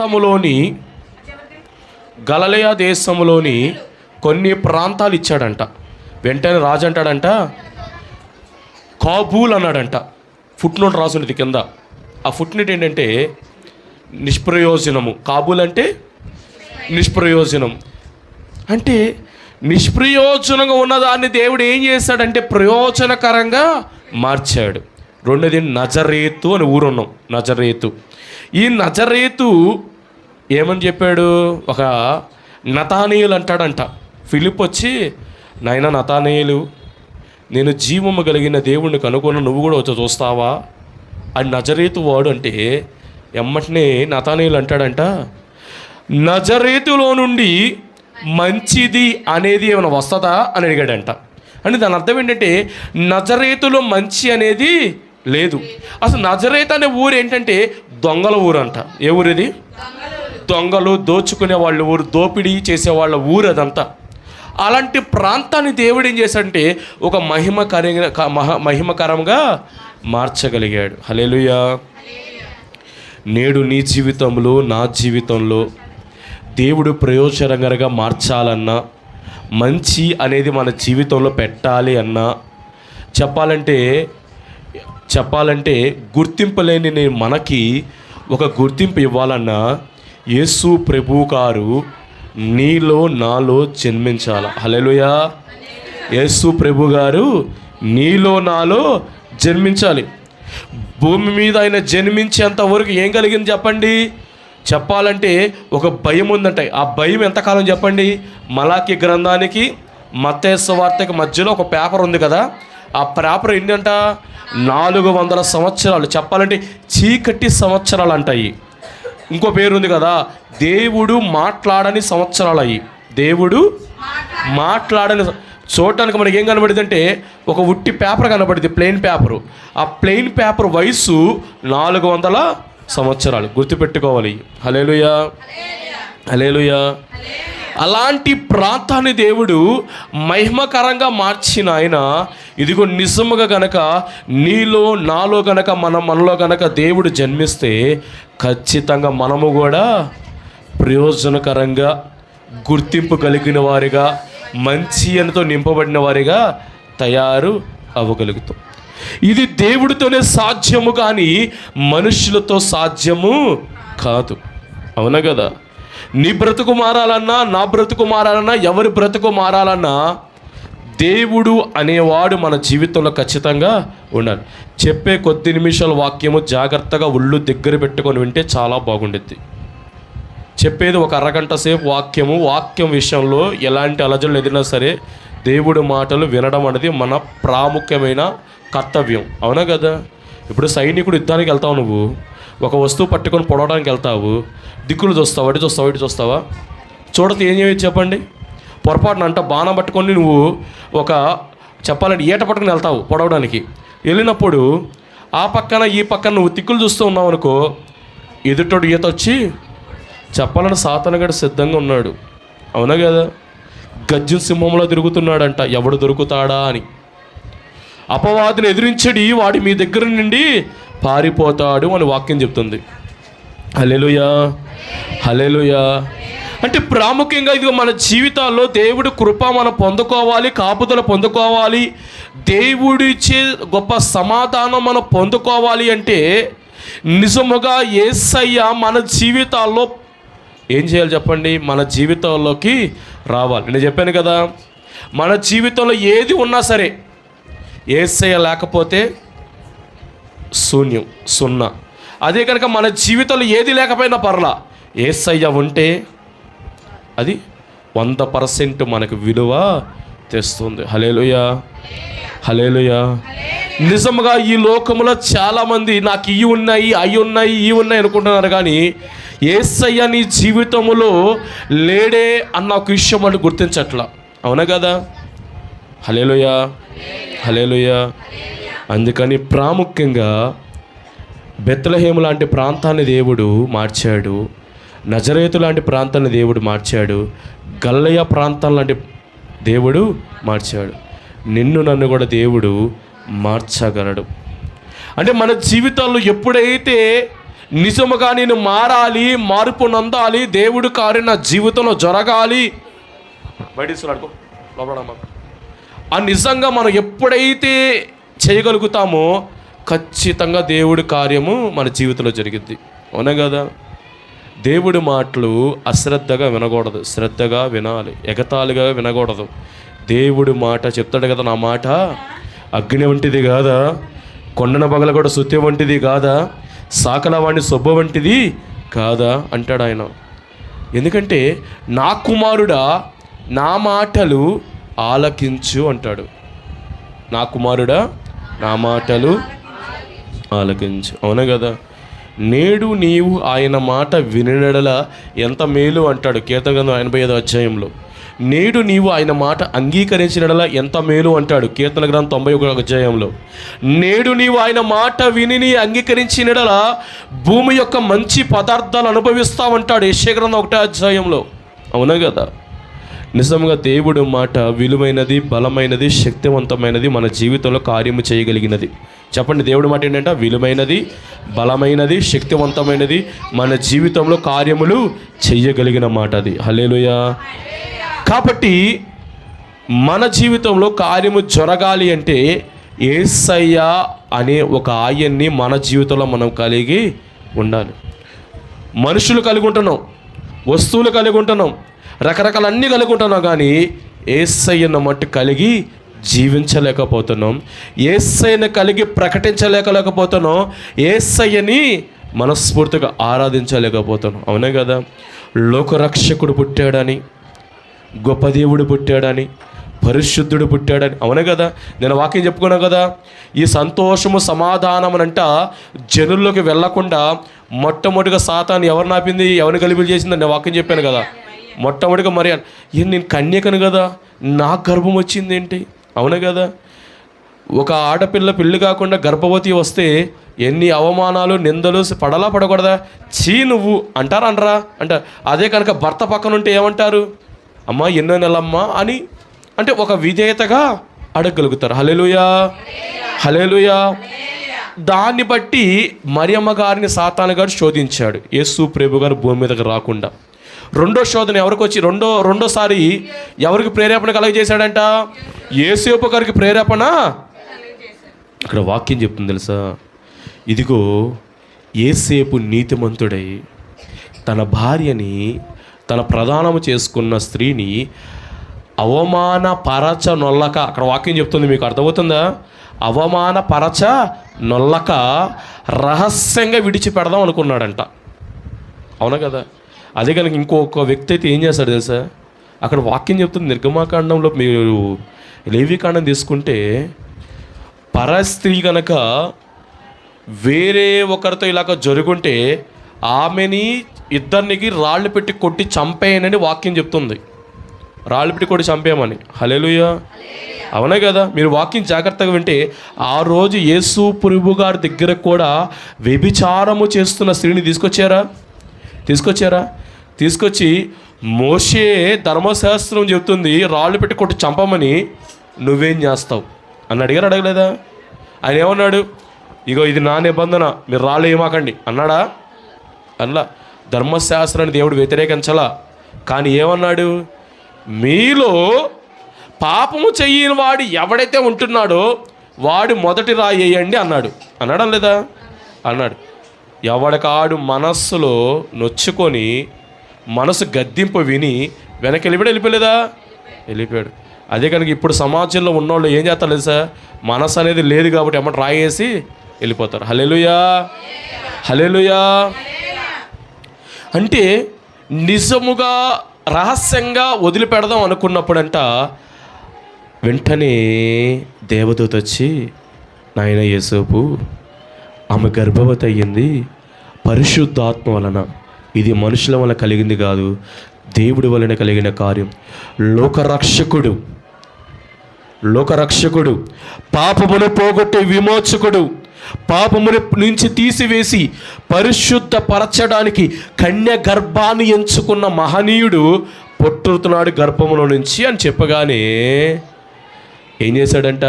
ప్రాంతములోని గలిలయ దేశంలోని కొన్ని ప్రాంతాలు ఇచ్చాడంట. వెంటనే రాజు అంటాడంట, కాబూల్ అన్నాడంట. ఫుట్ నోట్ రాసుంది కింద. ఆ ఫుట్ నోట్ ఏంటంటే నిష్ప్రయోజనము. కాబూల్ అంటే నిష్ప్రయోజనం. అంటే నిష్ప్రయోజనంగా ఉన్నదాన్ని దేవుడు ఏం చేశాడంటే ప్రయోజనకరంగా మార్చాడు. రెండోది నజరేతు అని ఊరున్నాం. నజరేతు. ఈ నజరేతు ఏమని చెప్పాడు? ఒక నతానీయులు అంటాడంట. ఫిలిప్ వచ్చి, నాయనా నతానీయులు, నేను జీవము కలిగిన దేవుణ్ణి కనుగొన్న, నువ్వు కూడా వచ్చి చూస్తావా అని నజరేతు వాడు అంటే, ఎమ్మటినే నతానీయులు అంటాడంట, నజరేతులో నుండి మంచిది అనేది ఏమైనా వస్తుందా అని అడిగాడంట. అంటే దాని అర్థం ఏంటంటే నజరేతులో మంచి అనేది లేదు. అసలు నజరేతు అనే ఊరు ఏంటంటే దొంగల ఊరు అంట. ఏ ఊరు ఇది? దొంగలు, దోచుకునే వాళ్ళ ఊరు, దోపిడీ చేసేవాళ్ళ ఊరు అదంతా. అలాంటి ప్రాంతాన్ని దేవుడు ఏం చేశాడంటే ఒక మహిమకరంగా మార్చగలిగాడు. హల్లెలూయా. నేడు నీ జీవితంలో, నా జీవితంలో దేవుడు ప్రయోజనకరంగా మార్చాలన్నా, మంచి అనేది మన జీవితంలో పెట్టాలి అన్నా, చెప్పాలంటే గుర్తింపు లేని మనకి ఒక గుర్తింపు ఇవ్వాలన్నా యేసు ప్రభు గారు నీలో నాలో జన్మించాలి. హల్లెలూయా. యేసు ప్రభు గారు నీలో నాలో జన్మించాలి. భూమి మీద ఆయన జన్మించేంత వరకు ఏం కలిగింది చెప్పండి? చెప్పాలంటే ఒక భయం ఉందంట. ఆ భయం ఎంతకాలం చెప్పండి? మలాకి గ్రంథానికి మత్తయి సువార్తకి మధ్యలో ఒక పేపర్ ఉంది కదా, ఆ పేపర్ ఏంటంట 400 సంవత్సరాలు. చెప్పాలంటే చీకటి సంవత్సరాలు అంటాయి. ఇంకో పేరు ఉంది కదా, దేవుడు మాట్లాడని సంవత్సరాలు అయ్యి. దేవుడు మాట్లాడని. చూడటానికి మనకి ఏం కనబడింది అంటే ఒక ఉట్టి పేపర్ కనబడింది, ప్లెయిన్ పేపరు. ఆ ప్లెయిన్ పేపర్ వయసు 400 సంవత్సరాలు. గుర్తుపెట్టుకోవాలి. హల్లెలూయా, హల్లెలూయా. అలాంటి ప్రాంతాన్ని దేవుడు మహిమకరంగా మార్చిన ఆయన, ఇదిగో నిజముగా గనక నీలో నాలో గనక మనలో గనక దేవుడు జన్మిస్తే ఖచ్చితంగా మనము కూడా ప్రయోజనకరంగా, గుర్తింపు కలిగిన వారిగా, మంచి అనితో నింపబడిన వారిగా తయారు అవ్వగలుగుతాం. ఇది దేవుడితోనే సాధ్యము కానీ మనుషులతో సాధ్యము కాదు. అవునా కదా? నీ బ్రతుకు మారాలన్నా, నా బ్రతుకు మారాలన్నా, ఎవరి బ్రతుకు మారాలన్నా దేవుడు అనేవాడు మన జీవితంలో ఖచ్చితంగా ఉండాలి. చెప్పే కొద్ది నిమిషాల వాక్యము జాగ్రత్తగా ఒళ్ళు దగ్గర పెట్టుకొని వింటే చాలా బాగుండుద్ది. చెప్పేది ఒక అరగంట సేపు వాక్యం విషయంలో ఎలాంటి అలజడులు ఎదిరినా సరే దేవుడి మాటలు వినడం అనేది మన ప్రాముఖ్యమైన కర్తవ్యం. అవునా కదా? ఇప్పుడు సైనికుడు యుద్ధానికి వెళ్తావు, నువ్వు ఒక వస్తువు పట్టుకొని పొడవడానికి వెళ్తావు, దిక్కులు చూస్తావు, ఇటు చూస్తావా? చూడతే ఏం చేయవచ్చు చెప్పండి? పొరపాటున అంట బాణం పట్టుకొని నువ్వు ఒక చెప్పాలంటే ఈట పట్టుకొని వెళ్తావు పొడవడానికి. వెళ్ళినప్పుడు ఆ పక్కన ఈ పక్కన నువ్వు దిక్కులు చూస్తూ ఉన్నావు అనుకో, ఎదుటోడు ఈత వచ్చి చెప్పాలని సాతానుగాడు సిద్ధంగా ఉన్నాడు. అవునా కదా? గర్జన సింహంలో తిరుగుతున్నాడంట, ఎవడు దొరుకుతాడా అని. అపవాదిని ఎదిరించడి వాడి మీ దగ్గర నుండి పారిపోతాడు అని వాక్యం చెప్తుంది. హల్లెలూయా, హల్లెలూయా. అంటే ప్రాముఖ్యంగా ఇది మన జీవితాల్లో దేవుడి కృప మనం పొందుకోవాలి, కాపుదల పొందుకోవాలి, దేవుడిచ్చే గొప్ప సమాధానం మనం పొందుకోవాలి అంటే నిజముగా యేసయ్య మన జీవితాల్లో ఏం చేయాలి చెప్పండి? మన జీవితంలోకి రావాలి. నేను చెప్పాను కదా, మన జీవితంలో ఏది ఉన్నా సరే యేసయ్య లేకపోతే శూన్యం, సున్నా. అదే కనుక మన జీవితంలో ఏది లేకపోయినా పర్లా, యేసయ్య ఉంటే అది 100% మనకు విలువ తెస్తుంది. హల్లెలూయా, హల్లెలూయా. నిజంగా ఈ లోకంలో చాలామంది నాకు ఇవి ఉన్నాయి, అవి ఉన్నాయి అనుకుంటున్నారు, కానీ యేసయ్య నీ జీవితంలో లేడే అన్న ఒక విషయం అని గుర్తించట్లా. అవునా కదా? హల్లెలూయా, హల్లెలూయా. అందుకని ప్రాముఖ్యంగా బెత్లెహేము లాంటి ప్రాంతాన్ని దేవుడు మార్చాడు, నజరేతు లాంటి ప్రాంతాన్ని దేవుడు మార్చాడు, గలిలయ ప్రాంతం లాంటి దేవుడు మార్చాడు. నిన్ను నన్ను కూడా దేవుడు మార్చగలడు. అంటే మన జీవితాల్లో ఎప్పుడైతే నిజముగా నేను మారాలి, మార్పు నొందాలి, దేవుడు కార్యం నా జీవితంలో జరగాలి. బయటిస్తున్నాడుకో లోపడమ్మా. ఆ నిజంగా మనం ఎప్పుడైతే చేయగలుగుతామో ఖచ్చితంగా దేవుడి కార్యము మన జీవితంలో జరిగిద్ది. అవునా కదా? దేవుడి మాటలు అశ్రద్ధగా వినకూడదు, శ్రద్ధగా వినాలి, ఎగతాళిగా వినకూడదు. దేవుడి మాట చెప్తాడు కదా, నా మాట అగ్ని వంటిది కాదా, కొండన పగల కూడా సుత్తి వంటిది కాదా, సాకల వాడిని సొబ్బ వంటిది కాదా అంటాడు ఆయన. ఎందుకంటే నా కుమారుడా నా మాటలు ఆలకించు అంటాడు. నా కుమారుడా నా మాటలు ఆలకించు. అవునా కదా? నేడు నీవు ఆయన మాట వినడల ఎంత మేలు అంటాడు కీర్తన గ్రంథం 85వ అధ్యాయంలో. నేడు నీవు ఆయన మాట అంగీకరించినడల ఎంత మేలు అంటాడు కీర్తన గ్రంథం 91వ అధ్యాయంలో. నేడు నీవు ఆయన మాట విని అంగీకరించినడల భూమి యొక్క మంచి పదార్థాలు అనుభవిస్తావంటాడు యెషయా గ్రంథం 1వ అధ్యాయంలో. అవునా కదా? నిజంగా దేవుడు మాట విలువైనది, బలమైనది, శక్తివంతమైనది, మన జీవితంలో కార్యము చేయగలిగినది. చెప్పండి, దేవుడి మాట ఏంటంటే విలువైనది, బలమైనది, శక్తివంతమైనది, మన జీవితంలో కార్యములు చెయ్యగలిగిన మాట అది. హల్లెలూయా. కాబట్టి మన జీవితంలో కార్యము జరగాలి అంటే యేసయ్య అనే ఒక ఆయన్ని మన జీవితంలో మనం కలిగి ఉండాలి. మనుషులు కలిగి ఉంటున్నాం, వస్తువులు కలిగి ఉంటున్నాం, రకరకాల అన్నీ కలిగి ఉంటున్నాం, కానీ యేసయ్యను మట్టు కలిగి జీవించలేకపోతున్నాం. యేసయ్యను కలిగి ప్రకటించలేకపోతున్నాం. యేసయ్యని మనస్ఫూర్తిగా ఆరాధించలేకపోతున్నాం. అవునే కదా? లోకరక్షకుడు పుట్టాడని, గొప్ప దేవుడు పుట్టాడని, పరిశుద్ధుడు పుట్టాడని. అవునే కదా? నేను వాక్యం చెప్పుకున్నాను కదా, ఈ సంతోషము సమాధానం అనంట జనుల్లోకి వెళ్లకుండా మొట్టమొదటిగా సాతాను ఎవరిని ఆపింది, ఎవరిని గలిబిలి చేసిందని నేను వాక్యం చెప్పాను కదా. మొట్టమొదటిగా మరి నేను కన్యకను కదా, నాకు గర్భం వచ్చింది ఏంటి? అవునే కదా? ఒక ఆడపిల్ల పెళ్లి కాకుండా గర్భవతి వస్తే ఎన్ని అవమానాలు, నిందలు పడకూడదా? చీ నువ్వు అంటారా అనరా? అంటారు. అదే కనుక భర్త పక్కన ఉంటే ఏమంటారు? అమ్మా ఎన్నో నెలమ్మా అని అంటే ఒక విధేయతగా అడగగలుగుతారు. హల్లెలూయా, హల్లెలూయా. దాన్ని బట్టి మరియమ్మ గారిని సాతాను గారు శోధించాడు, యేసు ప్రభు గారు భూమి మీదకి రాకుండా. రెండో శోధన ఎవరికి వచ్చి రెండోసారి ఎవరికి ప్రేరేపణ కలగజేశాడంట? యేసేపు గారికి ప్రేరేపణ. ఇక్కడ వాక్యం చెప్తుంది తెలుసా, ఇదిగో యేసేపు నీతిమంతుడై తన భార్యని, తన ప్రదానము చేసుకున్న స్త్రీని అవమానపరచ నొల్లక, అక్కడ వాక్యం చెప్తుంది, మీకు అర్థమవుతుందా? అవమానపరచ నొల్లక రహస్యంగా విడిచిపెడదాం అనుకున్నాడంట. అవునా కదా? అదే కనుక ఇంకొక వ్యక్తి అయితే ఏం చేస్తాడు తెలుసా? అక్కడ వాక్యం చెప్తుంది, నిర్గమాకాండంలో మీరు లేవికాండం తీసుకుంటే పరస్త్రీ కనుక వేరే ఒకరితో ఇలాగ జరుగుంటే ఆమెని ఇద్దరికి రాళ్ళు పెట్టి కొట్టి చంపేయనని వాక్యం చెప్తుంది. రాళ్ళు పెట్టి కొట్టి చంపేయమని. హల్లెలూయా. అవునే కదా? మీరు వాక్యం జాగ్రత్తగా వింటే ఆ రోజు యేసు ప్రభు గారి దగ్గర కూడా వ్యభిచారము చేస్తున్న స్త్రీని తీసుకొచ్చారా? తీసుకొచ్చి మోషే ధర్మశాస్త్రం చెప్తుంది రాళ్ళు పెట్టి కొట్టి చంపమని, నువ్వేం చేస్తావు అని అడగలేదా? ఆయన ఏమన్నాడు? ఇగో ఇది నా నిబంధన, మీరు రాళ్ళు ఏమాకండి అన్నాడా? అలా ధర్మశాస్త్రాన్ని దేవుడు వ్యతిరేకించలా. కానీ ఏమన్నాడు? మీలో పాపము చెయ్యని వాడు ఎవడైతే ఉంటున్నాడో వాడు మొదటి రాయి వేయండి అన్నాడు. అన్నాడా లేదా? అన్నాడు. ఎవడికాడు మనస్సులో నొచ్చుకొని మనసు గద్దింపు విని వెనక్కి వెళ్ళిపోలేదా? వెళ్ళిపోయాడు. అదే కనుక ఇప్పుడు సమాజంలో ఉన్నోళ్ళు ఏం చేస్తారు తెలుసా? మనసు అనేది లేదు కాబట్టి ఏమంటే రాయేసి వెళ్ళిపోతారు. హల్లెలూయా, హల్లెలూయా. అంటే నిజముగా రహస్యంగా వదిలిపెడదాం అనుకున్నప్పుడంట వెంటనే దేవదూత వచ్చి, నాయన యేసేపు, ఆమె గర్భవతి అయ్యింది పరిశుద్ధాత్మ వలన, ఇది మనుషుల వలన కలిగింది కాదు, దేవుడి వలన కలిగిన కార్యం. లోకరక్షకుడు, పాపమును పోగొట్టే విమోచకుడు, పాపముని నుంచి తీసివేసి పరిశుద్ధపరచడానికి కన్య గర్భాన్ని ఎంచుకున్న మహనీయుడు పుట్టుతున్నాడు గర్భములో నుంచి అని చెప్పగానే ఏం చేశాడంట,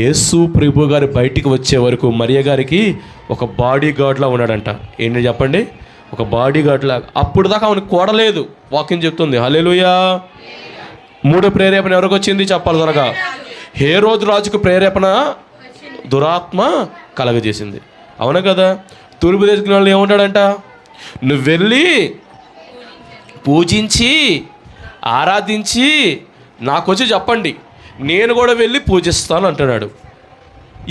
యేసు ప్రభు గారు బయటికి వచ్చే వరకు మరియ గారికి ఒక బాడీ గార్డ్లా ఉన్నాడంట. ఏంటి చెప్పండి, ఒక బాడీ గార్డ్లా. అప్పుడు దాకా ఆమెను కూడలేదు. వాక్యం చెప్తుంది. హల్లెలూయా. మూడో ప్రేరేపణ ఎవరికి వచ్చింది చెప్పాలి త్వరగా. హేరోదు రాజుకు ప్రేరేపణ దురాత్మ కలగజేసింది. అవునా కదా. తూర్పు దేశం వాళ్ళు ఏమంటాడంట, నువ్వు వెళ్ళి పూజించి ఆరాధించి నాకు వచ్చి చెప్పండి, నేను కూడా వెళ్ళి పూజిస్తాను అంటున్నాడు.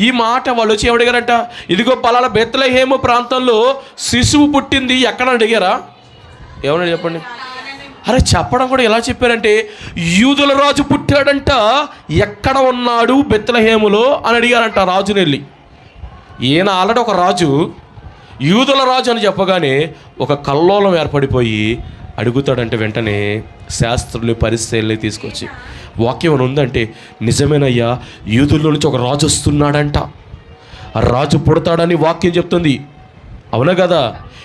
ఈ మాట వాళ్ళు వచ్చి ఏమడిగారంట, ఇదిగో పలానా బెత్లెహేము ప్రాంతంలో శిశువు పుట్టింది ఎక్కడ అడిగారా? ఏమన్నా చెప్పండి. అరే చెప్పడం కూడా ఎలా చెప్పారంటే, యూదుల రాజు పుట్టాడంట, ఎక్కడ ఉన్నాడు బెత్లెహేములో అని అడిగారంట రాజుని వెళ్ళి. ఈయన ఆల్రెడీ ఒక రాజు, యూదుల రాజు అని చెప్పగానే ఒక కల్లోలం ఏర్పడిపోయి అడుగుతాడంటే వెంటనే శాస్త్రులు పరిశీలన తీసుకొచ్చి, వాక్యం అని ఉందంటే నిజమేనయ్యా, యూదుల్లో నుంచి ఒక రాజు వస్తున్నాడంట, ఆ రాజు పుడతాడని వాక్యం చెప్తుంది. అవునా కదా.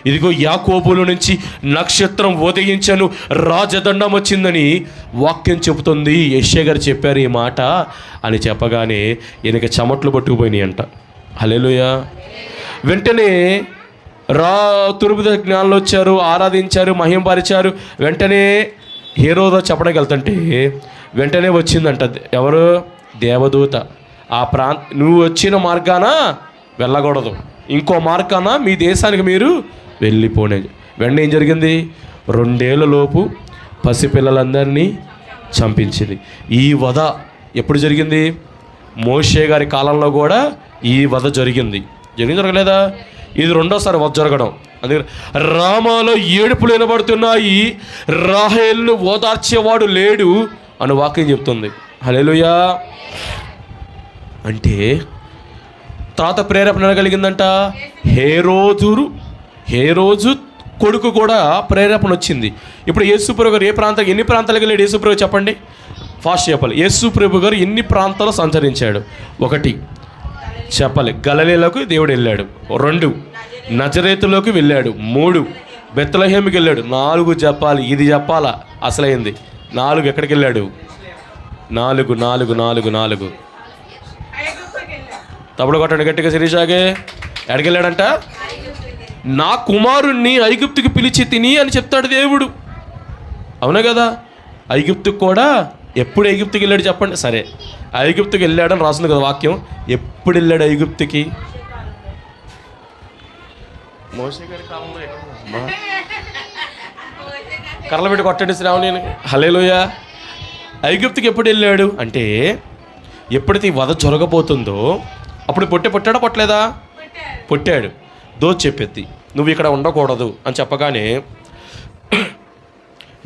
ఇదిగో యాకోబుల నుంచి నక్షత్రం ఉదయించను, రాజదండం వచ్చిందని వాక్యం చెబుతుంది. యెషయా గారు చెప్పారు ఈ మాట అని చెప్పగానే ఈయనకి చెమట్లు పట్టుకుపోయినాయి అంట. హల్లెలూయా. వెంటనే తూర్పు జ్ఞానులు వచ్చారు, ఆరాధించారు, మహింపరిచారు. వెంటనే హేరోదు చెప్పడానికి వెళ్తుంటే వెంటనే వచ్చిందంట ఎవరు, దేవదూత. ఆ నువ్వు వచ్చిన మార్గాన వెళ్ళకూడదు, ఇంకో మార్గాన మీ దేశానికి మీరు వెళ్ళిపోనే. వెంటనే ఏం జరిగింది, 2 ఏళ్ల లోపు పసిపిల్లలందరినీ చంపించింది. ఈ వధ ఎప్పుడు జరిగింది, మోషే గారి కాలంలో కూడా ఈ వధ జరిగింది. జరగలేదా? ఇది 2వసారి వధ జరగడం. అందుకని రామాలో ఏడుపులు వినబడుతున్నాయి, రాహేలును ఓదార్చేవాడు లేడు అని వాక్యం చెప్తుంది. హల్లెలూయా. అంటే తర్వాత ప్రేరేపణ కలిగిందంట, హేరోజు కొడుకు కూడా ప్రేరేపణ వచ్చింది. ఇప్పుడు యేసుప్రభు గారు ఎన్ని ప్రాంతాలకు వెళ్ళాడు యేసుప్రభు చెప్పండి, ఫాస్ట్ చెప్పాలి. యేసుప్రభు గారు ఎన్ని ప్రాంతాలు సంచరించాడు? 1 చెప్పాలి, గలిలయలోకి దేవుడు వెళ్ళాడు. 2 నజరేతులోకి వెళ్ళాడు. 3 బెత్లెహేముకి వెళ్ళాడు. 4 చెప్పాలి, ఇది చెప్పాలా అసలైంది. 4 ఎక్కడికి వెళ్ళాడు? 4 తప్పుడు కొట్టండి గట్టిగా శిరీషాగే. ఎక్కడికి వెళ్ళాడంట? నా కుమారుణ్ణి ఐగుప్తుకి పిలిచి తిని అని చెప్తాడు దేవుడు. అవునా కదా. ఐగుప్తుకు కూడా ఎప్పుడు ఐగుప్తుకి వెళ్ళాడు చెప్పండి. సరే, ఐగుప్తుకి వెళ్ళాడని రాస్తుంది కదా వాక్యం. ఎప్పుడు వెళ్ళాడు ఐగుప్తుకి? మోషే గారి కాలంలో. కర్రలు పెట్టి కొట్టండి శ్రావణి. హల్లెలూయా. ఐగుప్తుకి ఎప్పుడు వెళ్ళాడు అంటే, ఎప్పుడైతే ఈ వధ జరగబోతుందో అప్పుడు పుట్టాడా పుట్టలేదా? పుట్టాడు. దోచి చెప్పేది నువ్వు ఇక్కడ ఉండకూడదు అని చెప్పగానే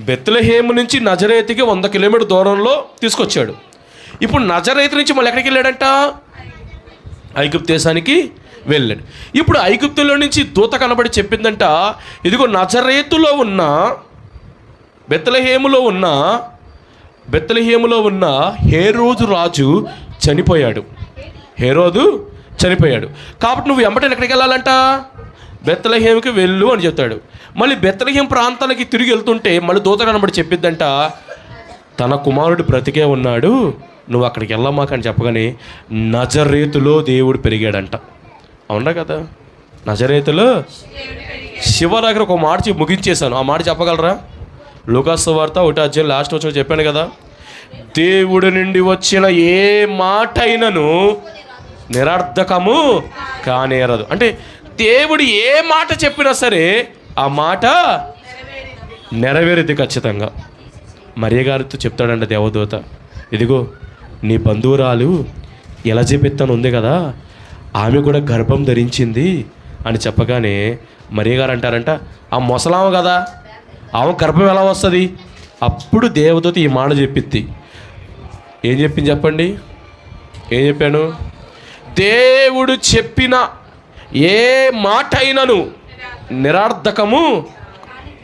బెత్లెహేము నుంచి నజరేతుకి 100 కిలోమీటర్ దూరంలో తీసుకొచ్చాడు. ఇప్పుడు నజరేతు నుంచి మళ్ళీ ఎక్కడికి వెళ్ళాడంట? ఐగుప్తు దేశానికి వెళ్ళాడు. ఇప్పుడు ఐగుప్తులో నుంచి దూత కనబడి చెప్పిందంట, ఇదిగో నజరేతులో ఉన్న బెత్లెహేములో ఉన్న హేరోదు రాజు చనిపోయాడు. కాబట్టి నువ్వు వెంబటే ఎక్కడికి వెళ్ళాలంట? బెత్లెహేముకి వెళ్ళు అని చెప్తాడు. మళ్ళీ బెత్లెహేం ప్రాంతానికి తిరిగి వెళ్తుంటే మళ్ళీ దూత కనబడి చెప్పిద్దంట, తన కుమారుడు బ్రతికే ఉన్నాడు, నువ్వు అక్కడికి వెళ్ళమాకని చెప్పగానే నజరేతులో దేవుడు పెరిగాడంట. అవునా కదా. నజరేతులో శివ దగ్గర ఒక మాట ముగించేశాను. ఆ మాట చెప్పగలరా? లూకాసు వార్త 1వ అధ్యాయం లాస్ట్ వచ్చిన చెప్పాను కదా, దేవుడి నుండి వచ్చిన ఏ మాట అయినను నిరర్థకము కానేరదు. అంటే దేవుడు ఏ మాట చెప్పినా సరే ఆ మాట నెరవేరుద్ది ఖచ్చితంగా. మరియ గారితో చెప్తాడంట దేవదూత, ఇదిగో నీ బంధువురాలు ఎలిజబెత్ ఉంది కదా, ఆమె కూడా గర్భం ధరించింది అని చెప్పగానే మరియ గారు అంటారంట, ఆ ముసలామ కదా, ఆమె గర్భం ఎలా వస్తుంది? అప్పుడు దేవదూత ఈ మాట చెప్పిద్ది. ఏం చెప్పింది చెప్పండి? ఏం చెప్పాను? దేవుడు చెప్పిన ఏ మాట అయినను నిరర్థకము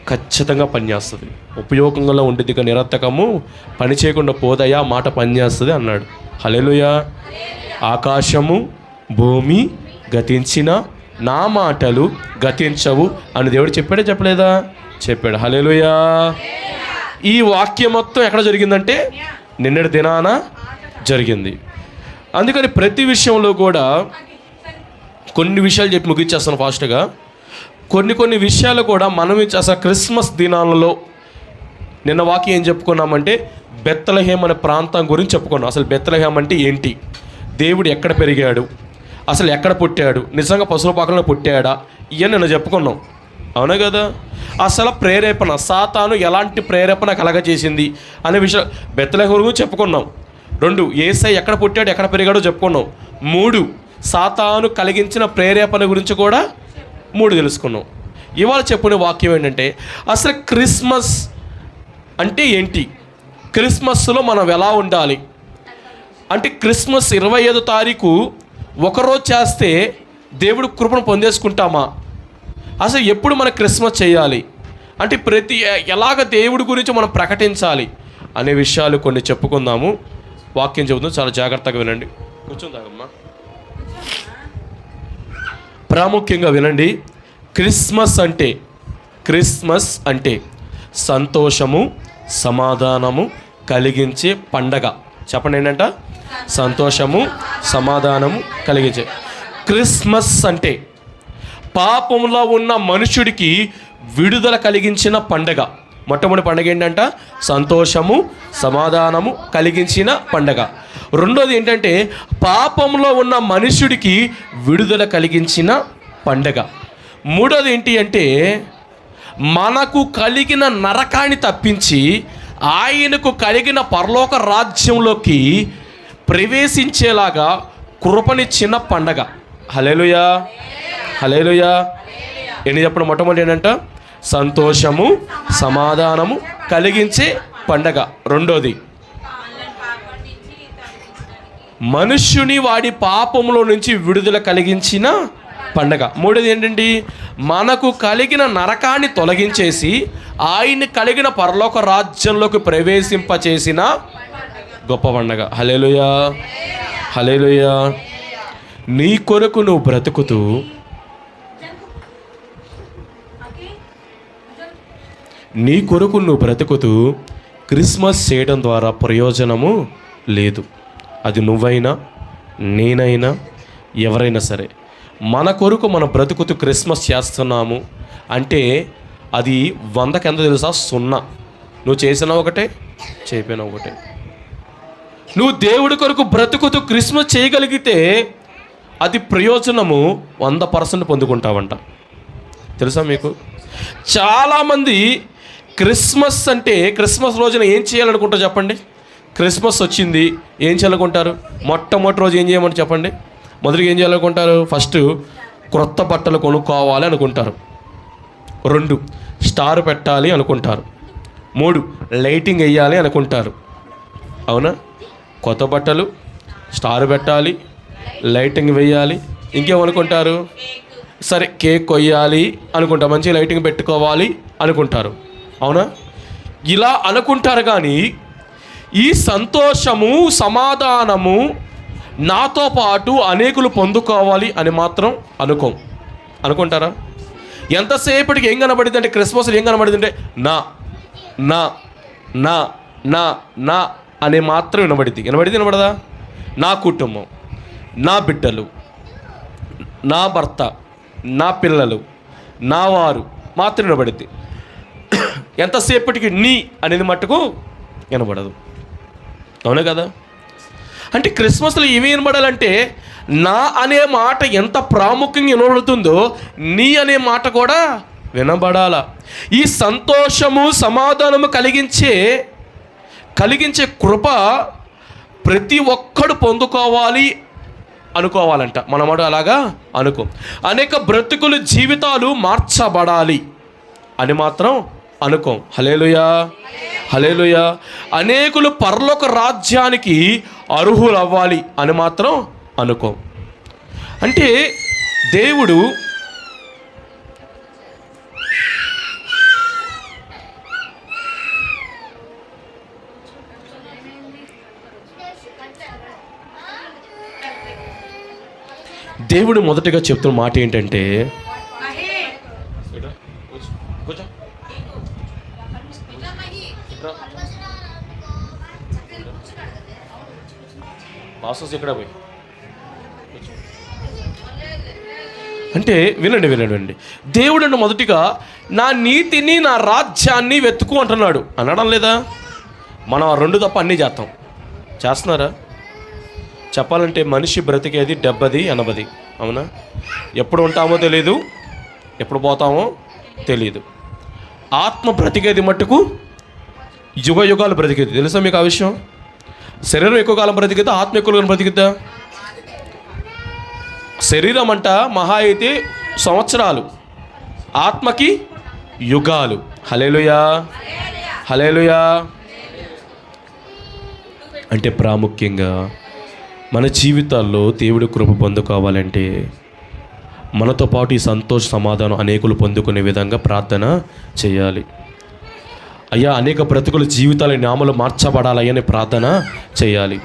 ఖచ్చితంగా పనిచేస్తుంది, ఉపయోగంగా ఉండేది. ఇక నిరర్థకము పని చేయకుండా పోదయా, మాట పనిచేస్తుంది అన్నాడు. హల్లెలూయా. ఆకాశము భూమి గతించిన నా మాటలు గతించవు అని దేవుడు చెప్పాడే చెప్పలేదా? చెప్పాడు. హల్లెలూయా. ఈ వాక్యం మొత్తం ఎక్కడ జరిగిందంటే నిన్నటి దినాన జరిగింది. అందుకని ప్రతి విషయంలో కూడా కొన్ని విషయాలు చెప్పి ముగించేస్తాను ఫాస్ట్గా. కొన్ని విషయాలు కూడా మనం అసలు క్రిస్మస్ దినాలలో నిన్న వాక్యం ఏం చెప్పుకున్నామంటే బెత్లెహేమ్ అనే ప్రాంతం గురించి చెప్పుకున్నాం. అసలు బెత్లెహేమ్ అంటే ఏంటి, దేవుడు ఎక్కడ పెరిగాడు, అసలు ఎక్కడ పుట్టాడు, నిజంగా పశువుల పాకలో పుట్టాడా, ఇవన్నీ నిన్న చెప్పుకున్నాం. అవునా కదా? అసలు ప్రేరేపణ, సాతాను ఎలాంటి ప్రేరేపణ కలగజేసింది అనే విషయం బెత్లెహేమ్ గురించి చెప్పుకున్నాం. 2, యేసయ్య ఎక్కడ పుట్టాడు ఎక్కడ పెరిగాడో చెప్పుకున్నాం. 3, సాతాను కలిగించిన ప్రేరేపణ గురించి కూడా 3 తెలుసుకున్నాం. ఇవాళ చెప్పుకునే వాక్యం ఏంటంటే అసలు క్రిస్మస్ అంటే ఏంటి, క్రిస్మస్లో మనం ఎలా ఉండాలి అంటే క్రిస్మస్ 25వ తారీఖు ఒకరోజు చేస్తే దేవుడు కృపను పొందేసుకుంటామా, అసలు ఎప్పుడు మనం క్రిస్మస్ చేయాలి అంటే ఎలాగ దేవుడి గురించి మనం ప్రకటించాలి అనే విషయాలు కొన్ని చెప్పుకుందాము. వాక్యం చెబుతుంది, చాలా జాగ్రత్తగా వినండి. కూర్చుందాగమ్మా. ప్రాముఖ్యంగా వినండి. క్రిస్మస్ అంటే సంతోషము సమాధానము కలిగించే పండగ. చెప్పండి ఏంటంట, సంతోషము సమాధానము కలిగించే. క్రిస్మస్ అంటే పాపంలో ఉన్న మనుషుడికి విడుదల కలిగించిన పండగ. మొట్టమొదటి పండగ ఏంటంట, సంతోషము సమాధానము కలిగించిన పండగ. రెండోది ఏంటంటే పాపంలో ఉన్న మనుషుడికి విడుదల కలిగించిన పండగ. మూడోది ఏంటి అంటే మనకు కలిగిన నరకాన్ని తప్పించి ఆయనకు కలిగిన పరలోక రాజ్యంలోకి ప్రవేశించేలాగా కృపనిచ్చిన పండగ. హల్లెలూయా, హల్లెలూయా. ఎన్ని చెప్పడం, మొట్టమొదటి ఏంటంట సంతోషము సమాధానము కలిగించే పండగ. రెండోది మనుష్యుని వాడి పాపములో నుంచి విడుదల కలిగించిన పండగ. మూడోది ఏంటండి, మనకు కలిగిన నరకాన్ని తొలగించేసి ఆయన కలిగిన పరలోక రాజ్యంలోకి ప్రవేశింపచేసిన గొప్ప పండగ. హల్లెలూయా, హల్లెలూయా. నీ కొరకు నువ్వు బ్రతుకుతూ క్రిస్మస్ చేయడం ద్వారా ప్రయోజనము లేదు. అది నువ్వైనా నేనైనా ఎవరైనా సరే మన కొరకు మన బ్రతుకుతూ క్రిస్మస్ చేస్తున్నాము అంటే అది 100కి ఎంత తెలుసా? 0. నువ్వు చేసిన ఒకటే, చేయపోయినా ఒకటే. నువ్వు దేవుడి కొరకు బ్రతుకుతూ క్రిస్మస్ చేయగలిగితే అది ప్రయోజనము 100% పొందుకుంటావంట. తెలుసా మీకు? చాలామంది క్రిస్మస్ అంటే క్రిస్మస్ రోజున ఏం చేయాలనుకుంటారు చెప్పండి? క్రిస్మస్ వచ్చింది ఏం చేయాలనుకుంటారు? మొట్టమొదటి రోజు ఏం చేయమంటే చెప్పండి? మొదటిగా ఏం చేయాలనుకుంటారు? ఫస్ట్ క్రొత్త బట్టలు కొనుక్కోవాలి అనుకుంటారు. 2, స్టార్ పెట్టాలి అనుకుంటారు. 3, లైటింగ్ వేయాలి అనుకుంటారు. అవునా? కొత్త బట్టలు, స్టార్ పెట్టాలి, లైటింగ్ వేయాలి. ఇంకేమనుకుంటారు? సరే కేక్ కొయ్యాలి అనుకుంటారు, మంచి లైటింగ్ పెట్టుకోవాలి అనుకుంటారు. అవునా? ఇలా అనుకుంటారు. కానీ ఈ సంతోషము సమాధానము నాతో పాటు అనేకులు పొందుకోవాలి అని మాత్రం అనుకుంటారా? ఎంతసేపటికి ఏం కనబడింది అంటే క్రిస్మస్లో ఏం కనబడింది అంటే నా నా నా నా నా అనే మాత్రం వినబడదా? నా కుటుంబం, నా బిడ్డలు, నా భర్త, నా పిల్లలు, నా వారు మాత్రం వినబడింది. ఎంతసేపటికి నీ అనేది మట్టుకు వినబడదు. అవునా కదా? అంటే క్రిస్మస్లో ఏమి వినబడాలంటే నా అనే మాట ఎంత ప్రాముఖ్యంగా వినబడుతుందో నీ అనే మాట కూడా వినబడాల. ఈ సంతోషము సమాధానము కలిగించే కృప ప్రతి ఒక్కడు పొందుకోవాలి అనుకోవాలంట. మనమాట అలాగా అనేక బ్రతుకులు జీవితాలు మార్చబడాలి అని మాత్రం హల్లెలూయా, హల్లెలూయా. అనేకులు పరలోక రాజ్యానికి అర్హులు అవ్వాలి అని మాత్రం అంటే దేవుడు మొదటగా చెప్తున్న మాట ఏంటంటే పాస్టర్స్ ఎక్కడ పోయి అంటే వినండి, దేవుడు మొదటిగా నా నీతిని నా రాజ్యాన్ని వెతుకు అంటున్నాడు. అనడం లేదా? మనం ఆ రెండు తప్ప అన్నీ చేస్తున్నారా? చెప్పాలంటే మనిషి బ్రతికేది 70-80, అవునా? ఎప్పుడు ఉంటామో తెలియదు, ఎప్పుడు పోతామో తెలియదు. ఆత్మ బ్రతికేది మట్టుకు యుగ యుగాలు బ్రతికేది. తెలుసా మీకు ఆ విషయం? శరీరం ఎక్కువ కాలం బ్రతికిద్దా, ఆత్మ ఎక్కువ కాలం బ్రతికిద్దా? శరీరం అంట మహా అయితే సంవత్సరాలు, ఆత్మకి యుగాలు. హల్లెలూయా, హల్లెలూయా. అంటే ప్రాముఖ్యంగా మన జీవితాల్లో దేవుడి కృప పొందుకోవాలంటే మనతో పాటు ఈ సంతోష సమాధానం అనేకులు పొందుకునే విధంగా ప్రార్థన చేయాలి. అయ్యా, అనేక బ్రతుకుల జీవితాల నామలు మార్చబడాలయ్యా అని ప్రార్థన చేయాలి.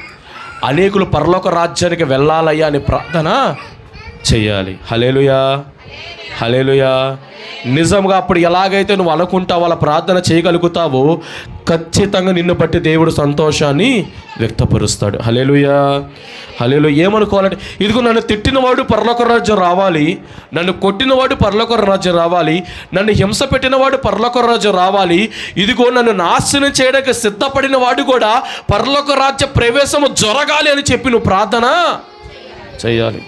అనేకులు పరలోక రాజ్యానికి వెళ్ళాలయ్యా అని ప్రార్థన చేయాలి. హల్లెలూయా, హల్లెలూయా. నిజంగా అప్పుడు ఎలాగైతే నువ్వు అనుకుంటావు, అలా ప్రార్థన చేయగలుగుతావో ఖచ్చితంగా నిన్ను బట్టి దేవుడు సంతోషాన్ని వ్యక్తపరుస్తాడు. హల్లెలూయా, హల్లెలూయా. ఏమనుకోవాలంటే, ఇదిగో నన్ను తిట్టినవాడు పరలోక రాజ్యం రావాలి, నన్ను కొట్టినవాడు పరలోక రాజ్యం రావాలి, నన్ను హింస పెట్టినవాడు పరలోక రాజ్యం రావాలి, ఇదిగో నన్ను నాశనం చేయడానికి సిద్ధపడిన వాడు కూడా పరలోక రాజ్య ప్రవేశము జరగాలి అని చెప్పి నువ్వు ప్రార్థన చేయాలి.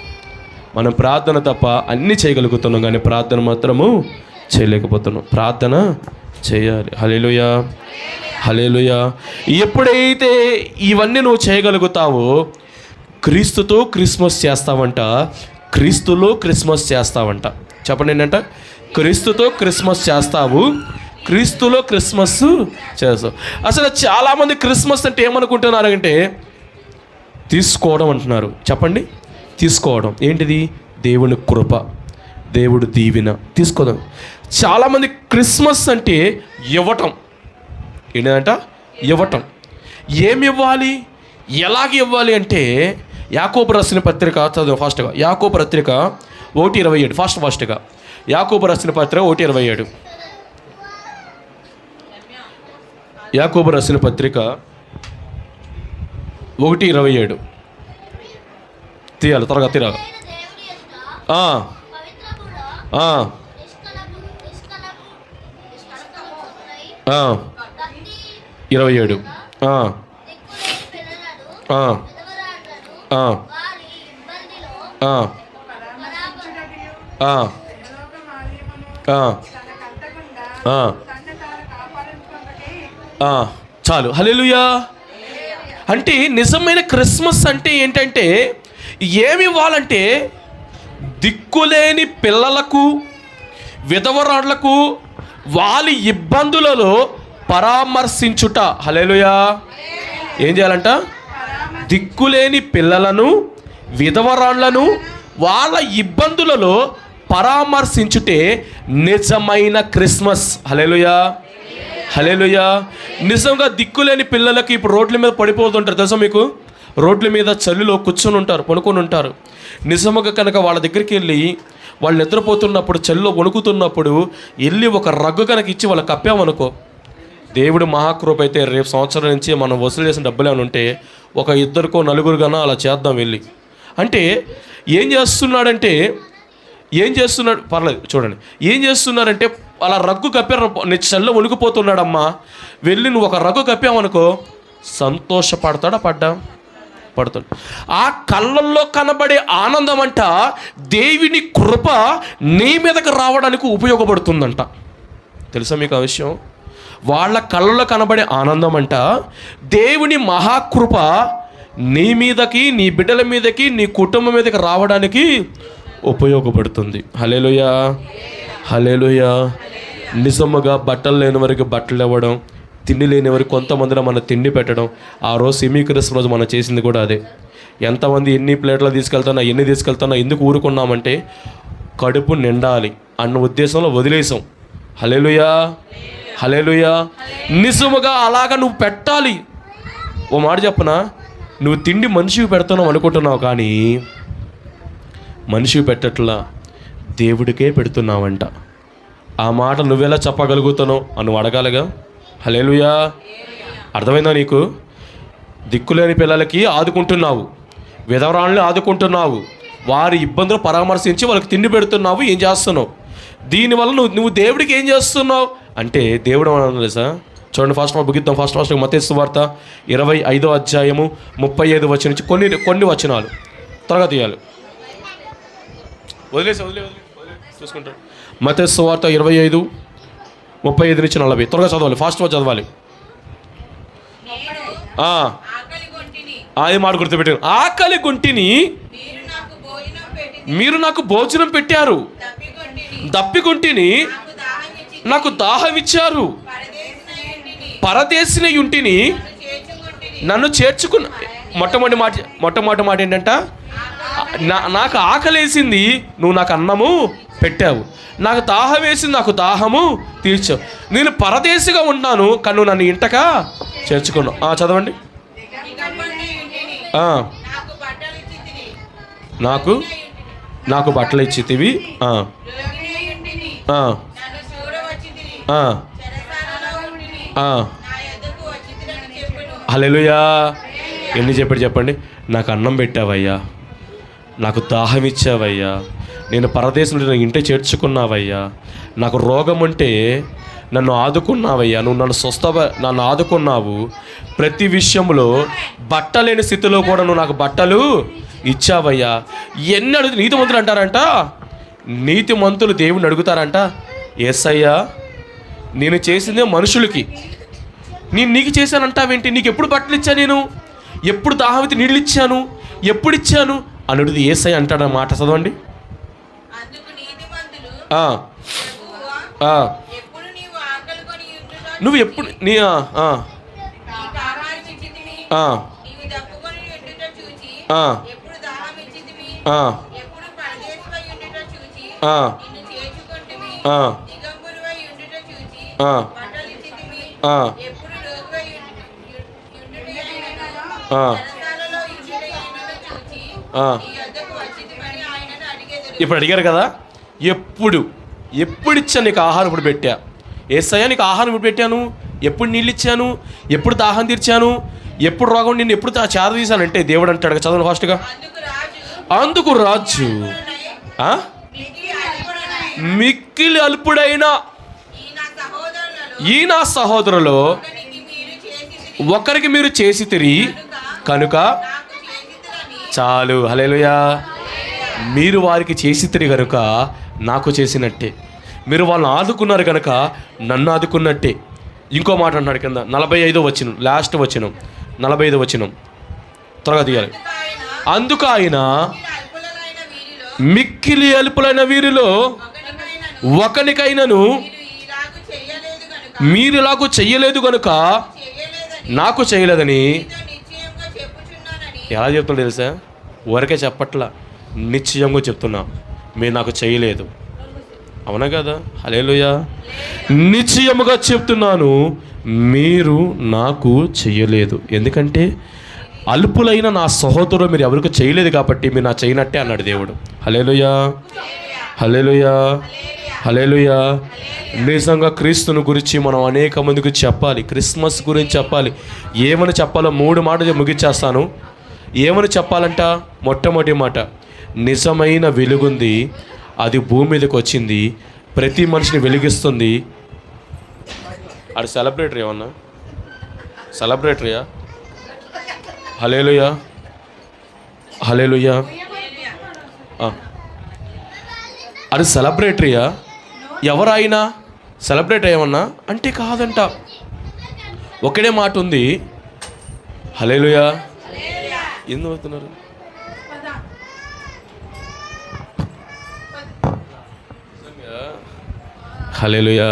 మనం ప్రార్థన తప్ప అన్నీ చేయగలుగుతున్నాం, కానీ ప్రార్థన మాత్రము చేయలేకపోతున్నాం. ప్రార్థన చేయాలి. హల్లెలూయా, హల్లెలూయా. ఎప్పుడైతే ఇవన్నీ నువ్వు చేయగలుగుతావో క్రీస్తుతో క్రిస్మస్ చేస్తావంట, క్రీస్తులో క్రిస్మస్ చేస్తావంట. చెప్పండి ఏంటంట? క్రీస్తుతో క్రిస్మస్ చేస్తావు, క్రీస్తులో క్రిస్మస్ చేస్తావు. అసలు చాలామంది క్రిస్మస్ అంటే ఏమనుకుంటున్నారంటే తీసుకోవడం అంటున్నారు. చెప్పండి, తీసుకోవడం ఏంటిది? దేవుని కృప, దేవుడు దీవెన తీసుకోవడం. చాలామంది క్రిస్మస్ అంటే ఇవ్వటం. ఏంటంట? ఇవ్వటం. ఏమి ఇవ్వాలి, ఎలాగ ఇవ్వాలి అంటే యాకోబు రాసిన పత్రిక చదువు ఫాస్ట్గా. యాకోబు పత్రిక 1:27 ఫాస్ట్గా. యాకోబు రాసిన పత్రిక 1:27. యాకోబు రాసిన పత్రిక 1:27 తీయాలి, త్వరగా తీరాలి. 27. చాలు. హల్లెలూయా. అంటే నిజమైన క్రిస్మస్ అంటే ఏంటంటే ఏమి ఇవ్వాలంటే దిక్కులేని పిల్లలకు, విధవరాళ్లకు, వాళ్ళ ఇబ్బందులలో పరామర్శించుట. హల్లెలూయా. ఏం చేయాలంట? దిక్కులేని పిల్లలను, విధవరాళ్లను వాళ్ళ ఇబ్బందులలో పరామర్శించుటే నిజమైన క్రిస్మస్. హల్లెలూయా, హల్లెలూయా. నిజంగా దిక్కులేని పిల్లలకి ఇప్పుడు రోడ్ల మీద పడిపోతుంటారు. తెలుసా మీకు? రోడ్ల మీద చలిలో కూర్చొని ఉంటారు, పడుకొని ఉంటారు. నిజంగా కనుక వాళ్ళ దగ్గరికి వెళ్ళి వాళ్ళు నిద్రపోతున్నప్పుడు, చలిలో వణుకుతున్నప్పుడు వెళ్ళి ఒక రగ్గు కనుక ఇచ్చి వాళ్ళకి కప్పామనుకో, దేవుడు మహాకృప అయితే రేపు సంవత్సరం నుంచి మనం వసూలు చేసిన డబ్బులు ఏమైనా ఉంటే ఒక 2కో 4కన్నా అలా చేద్దాం వెళ్ళి. అంటే ఏం చేస్తున్నాడు పర్లేదు చూడండి. ఏం చేస్తున్నారంటే అలా రగ్గు కప్పారు, నీ చల్ల వణికిపోతున్నాడమ్మా, వెళ్ళి నువ్వు ఒక రగ్గు కప్పామనుకో సంతోషపడతాడా? పడతాడు. ఆ కళ్ళల్లో కనబడే ఆనందం అంట దేవుని కృప నీ మీదకి రావడానికి ఉపయోగపడుతుందంట. తెలుసా మీకు ఆ విషయం? వాళ్ళ కళ్ళలో కనబడే ఆనందం అంట దేవుని మహాకృప నీ మీదకి, నీ బిడ్డల మీదకి, నీ కుటుంబం మీదకి రావడానికి ఉపయోగపడుతుంది. హల్లెలూయా, హల్లెలూయా. నిజముగా బట్టలు లేని వారికి బట్టలు ఇవ్వడం, తిండి లేని వారికి కొంతమందిలో మన తిండి పెట్టడం. ఆ రోజు సెమీ క్రిస్మస్ రోజు మనం చేసింది కూడా అదే. ఎంతమంది ఎన్ని ప్లేట్లు తీసుకెళ్తానో ఎందుకు ఊరుకున్నామంటే కడుపు నిండాలి అన్న ఉద్దేశంలో వదిలేసాం. హల్లెలూయా, హల్లెలూయా. నిజముగా అలాగా నువ్వు పెట్టాలి. ఓ మాట చెప్పనా, నువ్వు తిండి మనిషికి పెడతావు అనుకుంటున్నావు, కానీ మనిషికి పెట్టట్లా, దేవుడికే పెడుతున్నావంట. ఆ మాట నువ్వెలా చెప్పగలుగుతానో అని నువ్వు అడగాలిగా. హల్లెలూయా. అర్థమైందా నీకు? దిక్కులేని పిల్లలకి ఆదుకుంటున్నావు, విధవరాళ్ళని ఆదుకుంటున్నావు, వారి ఇబ్బందులు పరామర్శించి వాళ్ళకి తిండి పెడుతున్నావు, ఏం చేస్తున్నావు? దీనివల్ల నువ్వు దేవుడికి ఏం చేస్తున్నావు అంటే దేవుడు ఏమన్నా తెలుసా? చూడండి, ఫాస్ట్ ముగిద్దాం. ఫాస్ట్ మత్తయి సువార్త 25వ అధ్యాయము 35 వచనం నుంచి కొన్ని వచనాలు త్వరగా తీయాలి. వదిలేసి చూసుకుంటారు. మత్తయి సువార్త 25:35 నుంచి 40 త్వరగా చదవాలి, ఫాస్ట్గా చదవాలి. అది మాట గుర్తుపెట్టాను. ఆకలి గుంటిని మీరు నాకు భోజనం పెట్టారు, దప్పికొంటిని నాకు దాహం ఇచ్చారు, పరదేశిన యుంటిని నన్ను చేర్చుకున్న. మొట్టమొదటి మాట ఏంటంట? నాకు ఆకలేసింది, నువ్వు నాకు అన్నము పెట్టావు. నాకు దాహం వేసింది, నాకు దాహము తీర్చావు. నేను పరదేశిగా ఉన్నాను కానీ నువ్వు నన్ను ఇంటగా చేర్చుకున్నావు. చదవండి. నాకు బట్టలు ఇచ్చితివి, హల్లెలూయా. ఎన్ని చెప్పండి. నాకు అన్నం పెట్టావయ్యా, నాకు దాహం ఇచ్చావయ్యా, నేను పరదేశంలో ఇంటే చేర్చుకున్నావయ్యా, నాకు రోగం అంటే నన్ను ఆదుకున్నావయ్యా, నువ్వు నన్ను ఆదుకున్నావు. ప్రతి విషయంలో బట్టలేని స్థితిలో కూడా నువ్వు నాకు బట్టలు ఇచ్చావయ్యా. ఎన్ని అడుగు నీతిమంతులు అంటారంట, నీతిమంతులు దేవుని అడుగుతారంట, యేసయ్యా నేను చేసిందే మనుషులకి, నీకు చేశానంటావేంటి? నీకు ఎప్పుడు బట్టలు ఇచ్చా, నేను ఎప్పుడు దాహమితి నీళ్ళు ఇచ్చాను, ఎప్పుడు ఇచ్చాను అనుడిది యేసయ్య అంటాడు. మాట చదవండి. నువ్వు ఎప్పుడు ఇప్పుడు అడిగారు కదా, ఎప్పుడు ఇచ్చాను నీకు ఆహారం, ఇప్పుడు పెట్టా. యేసయ్యా నీకు ఆహారం ఇప్పుడు పెట్టాను, ఎప్పుడు నీళ్ళు ఇచ్చాను, ఎప్పుడు దాహం తీర్చాను, ఎప్పుడు రోగం నిన్ను ఎప్పుడు చేరదీశానంటే దేవుడు అంటాడు. చదవండి ఫాస్ట్గా. అందుకు రాజు మిక్కిలి అల్పుడైన ఈ నా సహోదరులో ఒకరికి మీరు చేసి తిరిగి కనుక చాలు. హల్లెలూయా. మీరు వారికి చేసి తిరిగి కనుక నాకు చేసినట్టే, మీరు వాళ్ళని ఆదుకున్నారు కనుక నన్ను ఆదుకున్నట్టే. ఇంకో మాట అన్నాడు కింద 45వ వచనం, లాస్ట్ వచనం 45వ వచనం త్వరగా తీయాలి. అందుకు ఆయన మిక్కిలి అల్పులైన వీరిలో ఒకనికైనను మీరు ఇలాగూ చెయ్యలేదు కనుక నాకు చేయలేదని. ఎలా చెప్తున్నా తెలుసా? ఊరికే చెప్పట్లా, నిశ్చయంగా చెప్తున్నా, మీరు నాకు చేయలేదు. అవునా కదా? హల్లెలూయా. నిశ్చయముగా చెప్తున్నాను, మీరు నాకు చెయ్యలేదు. ఎందుకంటే అల్పులైన నా సహోదరులు మీరు ఎవరికి చేయలేదు కాబట్టి మీరు నా చేయనట్టే అన్నాడు దేవుడు. హల్లెలూయా, హల్లెలూయా, హల్లెలూయా. నిజంగా క్రీస్తుని గురించి మనం అనేక మందికి చెప్పాలి, క్రిస్మస్ గురించి చెప్పాలి. ఏమని చెప్పాలో 3 మాటలు ముగిచ్చేస్తాను. ఏమని చెప్పాలంట? మొట్టమొదటి మాట, నిజమైన వెలుగుంది, అది భూమి మీదకి వచ్చింది, ప్రతి మనిషిని వెలిగిస్తుంది. అది సెలబ్రేటరీ ఏమన్నా? సెలబ్రేటరీయా? హల్లెలూయా, హల్లెలూయా. అది సెలబ్రేటరీయా? ఎవరైనా సెలబ్రేట్ అయ్యమన్నా అంటే కాదంట. ఒకటే మాట ఉంది, హల్లెలూయా. ఎందుకు అవుతున్నారు? హల్లెలూయా.